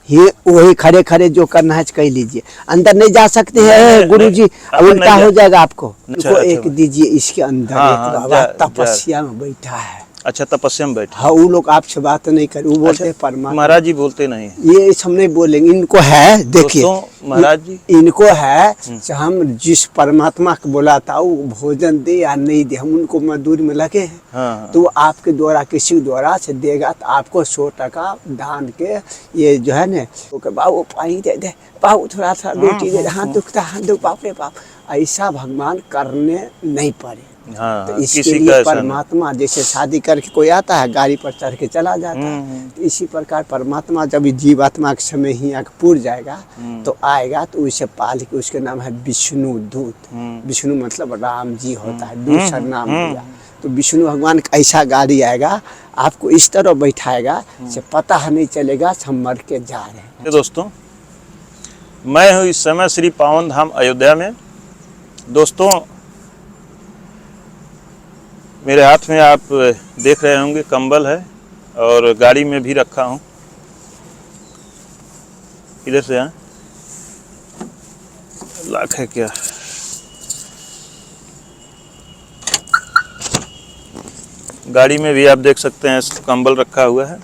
ये वही खड़े खड़े जो करना है कर लीजिए, अंदर नहीं जा सकते हैं गुरुजी, उल्टा हो जाएगा आपको। अच्छा, इसको एक दीजिए, इसके अंदर हाँ, एक हाँ, बाबा तपस्या में बैठा है। अच्छा, तपस्या में बैठे। हाँ, वो लोग आपसे बात नहीं करे, वो बोलते हैं अच्छा, परमात्मा। महाराज जी बोलते नहीं, ये हम नहीं बोलेंगे, इनको है देखिए महाराज जी इनको है, हम जिस परमात्मा को बोला था वो भोजन दे या नहीं दे, हम उनको मजदूरी में लगे हैं। हाँ, तो आपके द्वारा किसी द्वारा से देगा तो आपको 100 दान के ये जो है ना, तो बाबू पानी दे दे, बाबू थोड़ा सा रोटी दे दे, हाथ दुखता हाथ दुख, बाप रे बाप, ऐसा भगवान करने नहीं पड़े। हाँ, तो इसके किसी लिए का परमात्मा जैसे शादी करके कोई आता है गाड़ी पर चढ़ के चला जाता है, तो इसी प्रकार परमात्मा जब जीवात्मा के समय ही आके पूर जाएगा तो आएगा, तो उसे पाल के, उसके नाम है विष्णु दूत। विष्णु मतलब राम जी होता है, दूसरा नाम दिया। तो विष्णु भगवान का ऐसा गाड़ी आएगा, आपको इस तरह बैठाएगा से पता नहीं चलेगा हम मर के जा रहे हैं। दोस्तों, मैं हूँ इस समय श्री पावन धाम अयोध्या में। दोस्तों, मेरे हाथ में आप देख रहे होंगे कंबल है, और गाड़ी में भी रखा हूँ। इधर से लाख है क्या, गाड़ी में भी आप देख सकते हैं कंबल रखा हुआ है।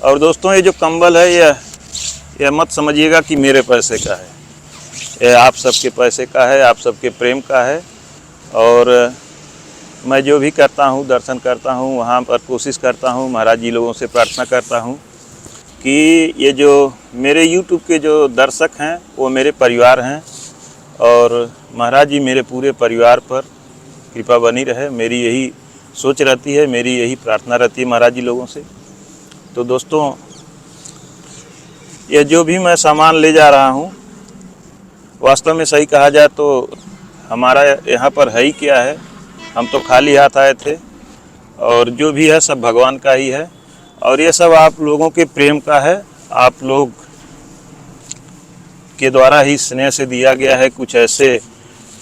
और दोस्तों, ये जो कंबल है यह मत समझिएगा कि मेरे पैसे का है, ये आप सबके पैसे का है, आप सबके प्रेम का है। और मैं जो भी करता हूँ, दर्शन करता हूँ, वहाँ पर कोशिश करता हूँ, महाराज जी लोगों से प्रार्थना करता हूँ कि ये जो मेरे YouTube के जो दर्शक हैं वो मेरे परिवार हैं, और महाराज जी मेरे पूरे परिवार पर कृपा बनी रहे। मेरी यही सोच रहती है, मेरी यही प्रार्थना रहती है महाराज जी लोगों से। तो दोस्तों, ये जो भी मैं सामान ले जा रहा हूँ, वास्तव में सही कहा जाए तो हमारा यहाँ पर है ही क्या है, हम तो खाली हाथ आए थे, और जो भी है सब भगवान का ही है, और ये सब आप लोगों के प्रेम का है। आप लोग के द्वारा ही स्नेह से दिया गया है। कुछ ऐसे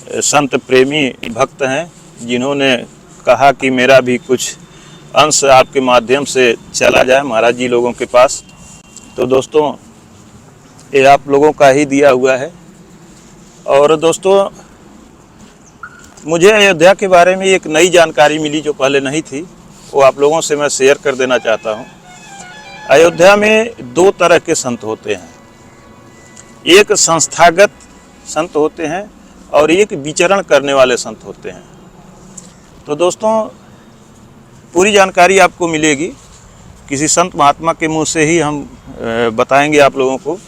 संत प्रेमी भक्त हैं जिन्होंने कहा कि मेरा भी कुछ अंश आपके माध्यम से चला जाए महाराज जी लोगों के पास। तो दोस्तों, ये आप लोगों का ही दिया हुआ है। और दोस्तों, मुझे अयोध्या के बारे में एक नई जानकारी मिली जो पहले नहीं थी, वो आप लोगों से मैं शेयर कर देना चाहता हूँ। अयोध्या में 2 तरह के संत होते हैं, एक संस्थागत संत होते हैं और एक विचरण करने वाले संत होते हैं। तो दोस्तों, पूरी जानकारी आपको मिलेगी, किसी संत महात्मा के मुंह से ही हम बताएंगे आप लोगों को।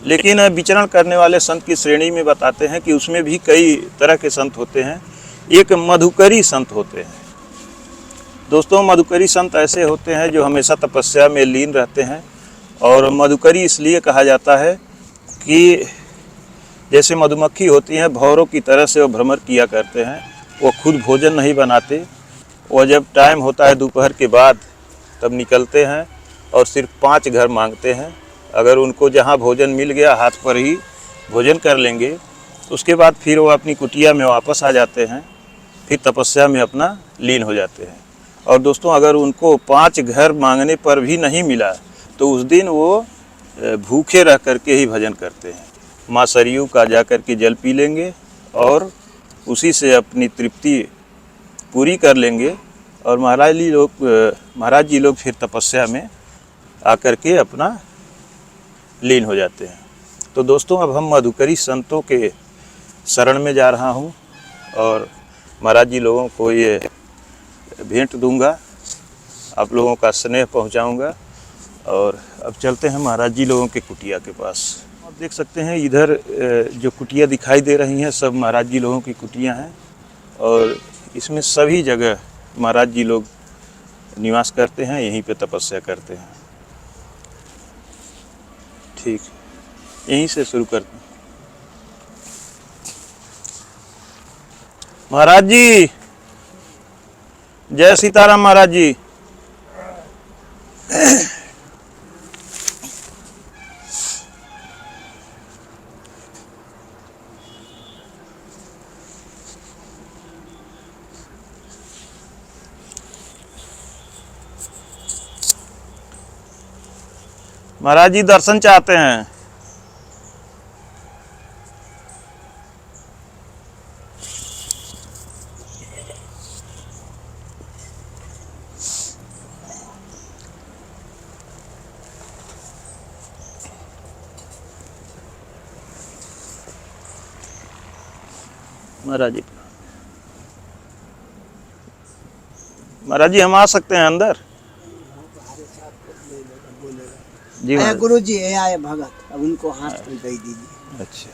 लेकिन विचरण करने वाले संत की श्रेणी में बताते हैं कि उसमें भी कई तरह के संत होते हैं। एक मधुकरी संत होते हैं। दोस्तों, मधुकरी संत ऐसे होते हैं जो हमेशा तपस्या में लीन रहते हैं, और मधुकरी इसलिए कहा जाता है कि जैसे मधुमक्खी होती हैं, भौरों की तरह से वो भ्रमर किया करते हैं। वो खुद भोजन नहीं बनाते, वो जब टाइम होता है दोपहर के बाद तब निकलते हैं और सिर्फ 5 घर मांगते हैं। अगर उनको जहाँ भोजन मिल गया हाथ पर ही भोजन कर लेंगे, उसके बाद फिर वो अपनी कुटिया में वापस आ जाते हैं, फिर तपस्या में अपना लीन हो जाते हैं। और दोस्तों, अगर उनको 5 घर मांगने पर भी नहीं मिला तो उस दिन वो भूखे रह करके ही भजन करते हैं। माँ सरयू का जा कर के जल पी लेंगे और उसी से अपनी तृप्ति पूरी कर लेंगे, और महाराज जी लोग फिर तपस्या में आकर के अपना लीन हो जाते हैं। तो दोस्तों, अब हम मधुकरी संतों के शरण में जा रहा हूँ और महाराज जी लोगों को ये भेंट दूंगा, आप लोगों का स्नेह पहुँचाऊँगा। और अब चलते हैं महाराज जी लोगों के कुटिया के पास। आप देख सकते हैं इधर जो कुटिया दिखाई दे रही हैं सब महाराज जी लोगों की कुटियाँ हैं, और इसमें सभी जगह महाराज जी लोग निवास करते हैं, यहीं पे तपस्या करते हैं। ठीक, यहीं से शुरू करते हैं। महाराज जी, जय सीताराम महाराज जी। महाराज जी दर्शन चाहते हैं। महाराज जी, महाराज जी हम आ सकते हैं अंदर? जी महाराज। गुरु जी ये आए भगत, अब उनको हाथ में दे दीजिए। अच्छा।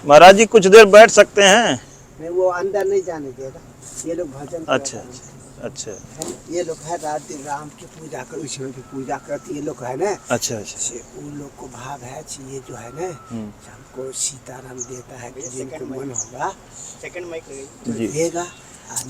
महाराज जी कुछ देर बैठ सकते हैं? नहीं, वो अंदर नहीं जाने देगा, ये लोग भजन। अच्छा अच्छा। ये लोग है रात दिन राम की पूजा कर, उसमें भी पूजा करते ये लोग है ना। अच्छा अच्छा। उन लोग को भाव है ये जो है ना हमको सीताराम देता है कि जिनको मन होगा सेकंड माइक तो देगा,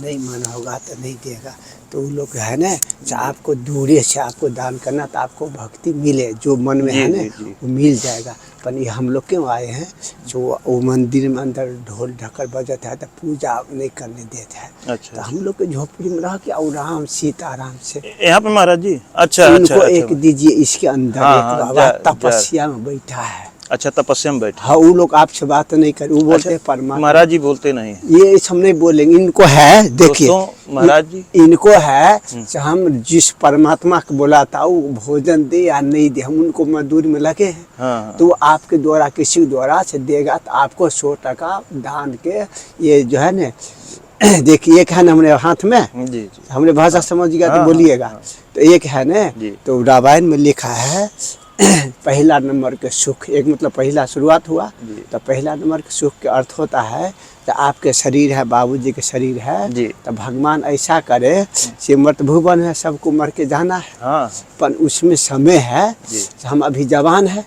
नहीं मन होगा तो नहीं देगा। तो उन लोग है ना आपको दूरी से आपको दान करना तो आपको भक्ति मिले, जो मन में है ना वो मिल जाएगा। पर ये हम लोग क्यों आए हैं जो वो मंदिर में अंदर ढोल ढक्कर बजता है तो पूजा नहीं करने देते हैं। अच्छा। तो हम लोग के झोपड़ी में रह के और राम सीताराम से यहाँ पे महाराज जी। अच्छा इनको अच्छा, एक अच्छा। दीजिए, इसके अंदर हाँ, एक हाँ, बाबा तपस्या में बैठा है। अच्छा तपस्या में बैठे। हाँ, वो लोग आपसे बात नहीं कर, वो बोलते हैं परमात्मा। महाराज जी बोलते नहीं है। ये हम नहीं बोलेंगे, इनको है देखिए महाराज जी इनको है कि हम जिस परमात्मा को बुलाता था वो भोजन दे या नहीं दे, हम उनको मजदूरी में लगे हैं। हाँ। तो आपके द्वारा किसी द्वारा से देगा तो आपको 100% दान के ये जो है ना देखिए, एक है ना हमारे हाथ में जी। हमने भाषा समझिएगा तो हाँ, बोलिएगा। हाँ। तो एक है ना तो रामायण में लिखा है पहला नंबर के सुख, एक मतलब पहला शुरुआत हुआ तो पहला नंबर के सुख के अर्थ होता है तो आपके शरीर है, बाबूजी के शरीर है तो भगवान ऐसा करे से मृत भुवन है, सबको मर के जाना है। हाँ। पर उसमें समय है, हम अभी जवान है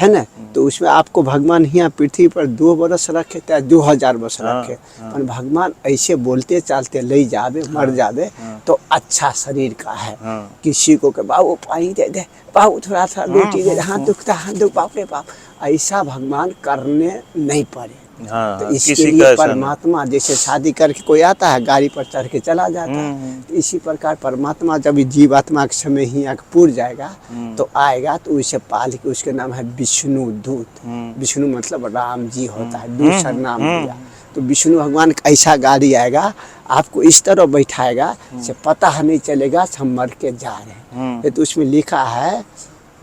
ना, तो उसमें आपको भगवान यहाँ पृथ्वी पर 2 बरस रखे चाहे 2000 वर्ष रखे। पर भगवान ऐसे बोलते चालते ले जावे मर जावे तो अच्छा शरीर का है। किसी को के बाबू पानी दे दे, बाबू थोड़ा सा रोटी दे दे, हाथ दुखता हाथ दुख, बाप रे बाप, ऐसा भगवान करने नहीं पड़े। हाँ, तो इसके लिए परमात्मा जैसे शादी करके कोई आता है गाड़ी पर चढ़ के चला जाता है, तो इसी प्रकार परमात्मा जब जीवात्मा के समय ही आके पूर जाएगा तो आएगा तो उसे पाल के, उसके नाम है विष्णु दूत। विष्णु मतलब राम जी होता है, दूसरा नाम दिया। तो विष्णु भगवान का ऐसा गाड़ी आएगा आपको इस तरह बैठाएगा से पता नहीं चलेगा हम मर के जा रहे हैं। तो उसमें लिखा है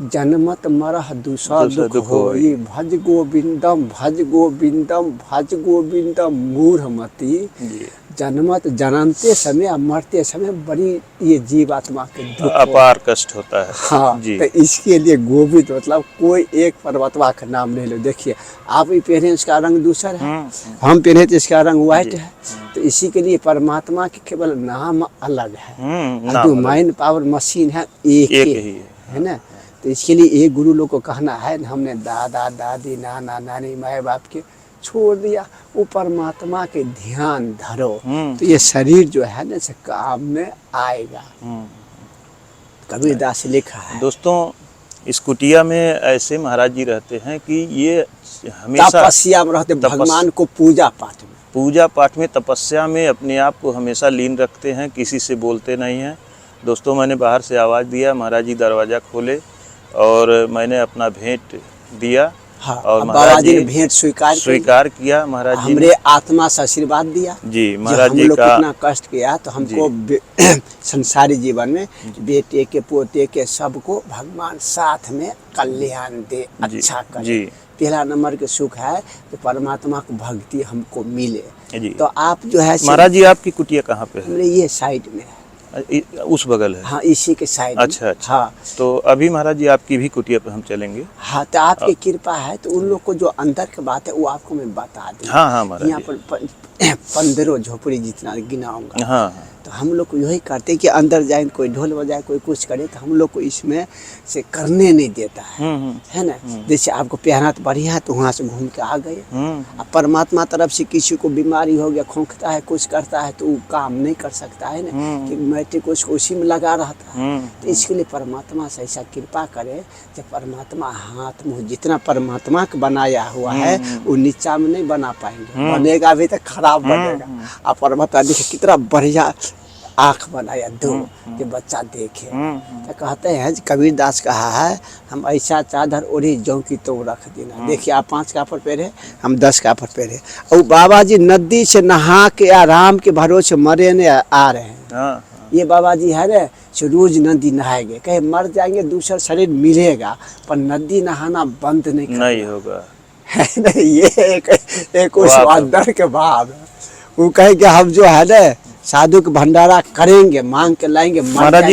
जनमत मरह दूसर दुख होई, भज गोविंदम भज गोविंदम भज गोविंदम मूढ़मती। जन्मत जन्मते समय और मरते समय बड़ी ये जीवात्मा के दुख अपार कष्ट होता है। हाँ जी। तो इसके लिए गोविंद मतलब कोई एक परमात्मा का नाम ले लो। देखिए आप ही पहने इसका रंग दूसरा है, हम पहने तो इसका रंग व्हाइट है। तो इसी के लिए परमात्मा के केवल नाम अलग है, जो माइंड पावर मशीन है एक ही है ना। तो इसके लिए एक गुरु लोग को कहना है, हमने दादा दादी नाना नानी माए बाप के छोड़ दिया, वो परमात्मा के ध्यान धरो तो ये शरीर जो है ना काम में आएगा। कबीरदास लिखा है। दोस्तों इस कुटिया में ऐसे महाराज जी रहते हैं कि ये हमेशा तपस्या में रहते, भगवान को पूजा पाठ में तपस्या में अपने आप को हमेशा लीन रखते हैं, किसी से बोलते नहीं हैं। दोस्तों मैंने बाहर से आवाज़ दिया, महाराज जी दरवाज़ा खोले और मैंने अपना भेंट दिया। हाँ, और महाराज जी ने भेंट स्वीकार किया। महाराज जी हमरे आत्मा से आशीर्वाद दिया जी। महाराज जी का कितना कष्ट किया तो हमको संसारी जीवन में बेटे के पोते के सबको भगवान साथ में कल्याण दे, अच्छा करे। पहला नंबर के सुख है तो परमात्मा को भक्ति हमको मिले। तो आप जो है महाराज जी आपकी कुटिया कहाँ पे है? ये साइड में है, उस बगल है। हाँ इसी के साइड। अच्छा अच्छा। हाँ तो अभी महाराज जी आपकी भी कुटिया पे हम चलेंगे। हाँ तो आपकी कृपा है तो उन लोग को जो अंदर की बात है वो आपको मैं बता दूँ। हाँ हाँ महाराज यहाँ पर 15 झोपड़ी जितना गिनाऊंगा। हाँ तो हम लोग को यही करते हैं कि अंदर जाए, कोई ढोल बजाए, कोई कुछ करे, तो हम लोग को इसमें से करने नहीं देता है ना। जैसे आपको प्यारा तो बढ़िया है, तो वहाँ से घूम के आ गए। अब परमात्मा तरफ से किसी को बीमारी हो गया, खोंखता है, कुछ करता है, तो वो काम नहीं कर सकता है ना, कि मैट्रिक उसको उसी में लगा रहता है। तो इसके लिए परमात्मा से ऐसा कृपा करे, जब परमात्मा हाथ मुँह जितना परमात्मा का बनाया हुआ है वो नीचा में नहीं बना पाएंगे, बनेगा भी तो खराब बनेगा। अब परमात्मा देखिए कितना बढ़िया आँख बनाया दो कि बच्चा देखे। तो कहते हैं, कबीर दास कहा है, हम ऐसा चादर ओढ़ी जो कि तो रख देना। देखिए आप 5 कापड़ पहरे, हम 10 कापड़ पहरे, और बाबा जी नदी से नहा के आराम के भरोसे मरे ने आ रहे हैं। ये बाबा जी है ना, रोज नदी नहाएंगे, कहे मर जाएंगे, दूसरा शरीर मिलेगा, पर नदी नहाना बंद नहीं होगा। है नहीं, ये एक उस अंदर के भाव है। वो कहे कि हम जो है ना साधु के भंडारा करेंगे, मांग के लाएंगे। महाराज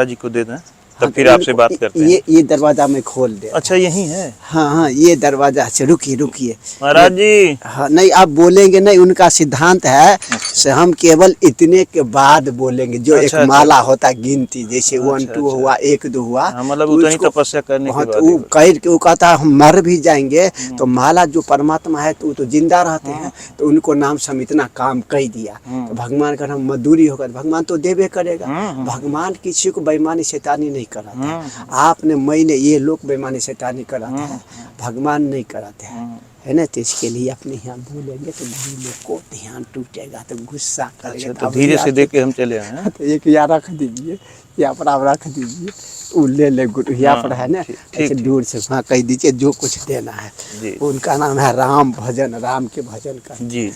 जी को दे दें, तब फिर आपसे बात करते हैं। ये दरवाजा में खोल दे। अच्छा यही है? हाँ, ये दरवाजा से। रुकिए महाराज जी। हाँ, नहीं आप बोलेंगे नहीं, उनका सिद्धांत है से हम केवल इतने के बाद बोलेंगे, जो एक माला होता है गिनती, जैसे 1 2 हुआ, 1 2 हुआ, मतलब उतनी तपस्या करने के बाद वो कह के वो कहता है हम मर भी जाएंगे तो माला जो परमात्मा है तो जिंदा रहते हैं, तो उनको नाम से हम इतना काम कह दिया, तो भगवान का हम मजदूरी होगा, भगवान तो देवे करेगा। भगवान किसी को बेईमानी शैतानी नहीं कराता है। आपने मैंने ये लोग बेईमानी शैतानी कराते हैं, भगवान नहीं कराते हैं, है ना। तो इसके लिए अपने यहाँ बोलेंगे तो भूले को ध्यान टूटेगा, तो गुस्सा करेगा। तो धीरे से देख के हम चले आए। तो एक यहाँ रख दीजिए, यहाँ पर आप रख दीजिए, वो ले गुरु यहाँ पर है ना, ऐसे दूर से वहाँ कह दीजिए जो कुछ देना है। उनका नाम है राम भजन, राम के भजन का। जी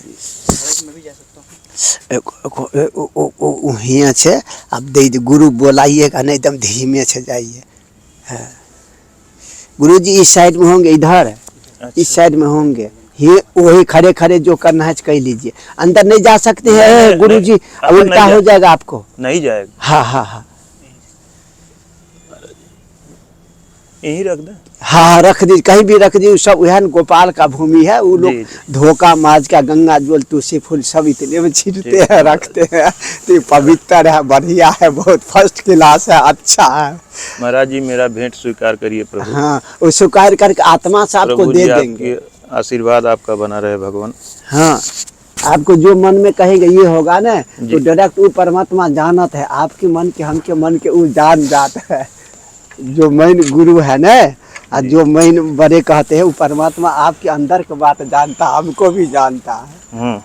यहाँ से आप दे गुरु बोलाइएगा, नहीं एकदम धीमे से जाइए। गुरु जी इस साइड में होंगे, इधर इस साइड में होंगे, ये वही खड़े खड़े जो करना है कह लीजिए। अंदर नहीं जा सकते हैं गुरु जी, उल्टा हो जाएगा, आपको नहीं जाएगा। हाँ यही रख दे। हाँ रख दी, कहीं भी रख दी। सब वह गोपाल का भूमि है, वो लोग धोखा माज का गंगा जल तुलसी फूल सब इतने में छींटते हैं, रखते हैं। तो पवित्र है, बढ़िया है, बहुत फर्स्ट क्लास है, अच्छा है। महाराज जी मेरा भेंट स्वीकार करिए प्रभु। हाँ, वो स्वीकार करके आत्मा से आपको दे देंगे। आशीर्वाद आपका बना रहे भगवान। हाँ, आपको जो मन में कहेंगे ये होगा ना, तो डायरेक्ट वो परमात्मा जानत है आपके मन के, हमके मन के, वो जान जाता है। जो मैन गुरु है ना, और जो मैन बड़े कहते हैं, वो परमात्मा आपके अंदर की बात जानता है, हमको भी जानता है।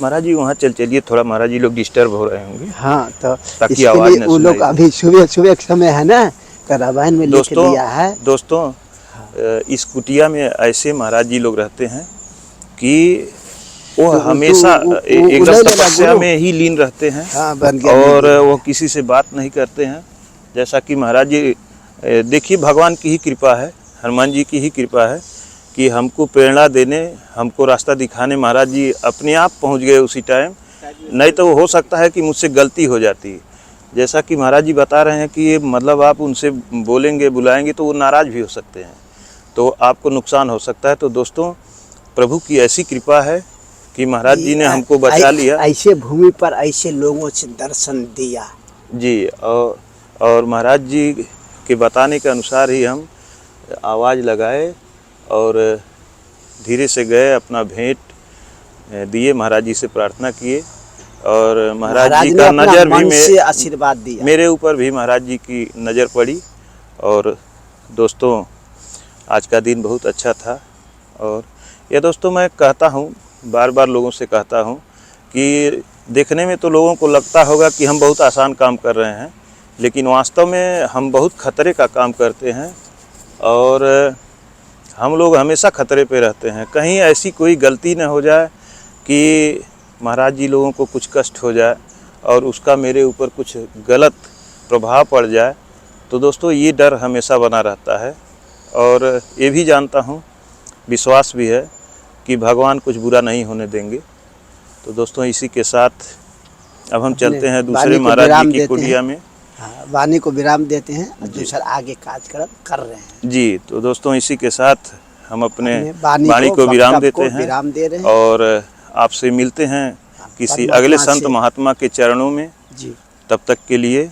महाराज जी वहाँ चलिए थोड़ा, महाराज जी लोग डिस्टर्ब हो रहे होंगे। हाँ, तो ताकि आवाज न वो लोग अभी सुबह के समय है ना, तो रामायण में लिख दिया है। दोस्तों इस कुटिया में ऐसे महाराज जी लोग रहते हैं कि वो हमेशा एकदम तपस्या में ही लीन रहते हैं। और वो किसी से बात नहीं करते हैं। जैसा कि महाराज जी देखिए, भगवान की ही कृपा है, हनुमान जी की ही कृपा है कि हमको प्रेरणा देने, हमको रास्ता दिखाने महाराज जी अपने आप पहुंच गए उसी टाइम। नहीं तो हो सकता है कि मुझसे गलती हो जाती। जैसा कि महाराज जी बता रहे हैं कि ये मतलब आप उनसे बोलेंगे बुलाएंगे तो वो नाराज़ भी हो सकते हैं, तो आपको नुकसान हो सकता है। तो दोस्तों प्रभु की ऐसी कृपा है कि महाराज जी ने हमको बचा लिया। ऐसे भूमि पर ऐसे लोगों से दर्शन दिया जी। और महाराज जी के बताने के अनुसार ही हम आवाज़ लगाए और धीरे से गए, अपना भेंट दिए, महाराज जी से प्रार्थना किए। और महाराज जी का नज़र भी आशीर्वाद दिया, मेरे ऊपर भी महाराज जी की नज़र पड़ी। और दोस्तों आज का दिन बहुत अच्छा था। और ये दोस्तों मैं कहता हूँ, बार बार लोगों से कहता हूँ कि देखने में तो लोगों को लगता होगा कि हम बहुत आसान काम कर रहे हैं, लेकिन वास्तव में हम बहुत खतरे का काम करते हैं। और हम लोग हमेशा खतरे पे रहते हैं, कहीं ऐसी कोई गलती न हो जाए कि महाराज जी लोगों को कुछ कष्ट हो जाए और उसका मेरे ऊपर कुछ गलत प्रभाव पड़ जाए। तो दोस्तों ये डर हमेशा बना रहता है। और ये भी जानता हूँ, विश्वास भी है कि भगवान कुछ बुरा नहीं होने देंगे। तो दोस्तों इसी के साथ अब हम चलते हैं दूसरे महाराज जी की कुटिया में। वाणी को विराम देते हैं और दूसरा आगे काज कर रहे हैं जी। तो दोस्तों इसी के साथ हम अपने वाणी को विराम देते हैं दे रहे हैं। और आपसे मिलते हैं किसी परमात्मा अगले संत से। महात्मा के चरणों में। जी तब तक के लिए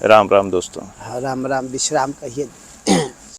राम राम दोस्तों। हाँ, राम राम, विश्राम कहिए।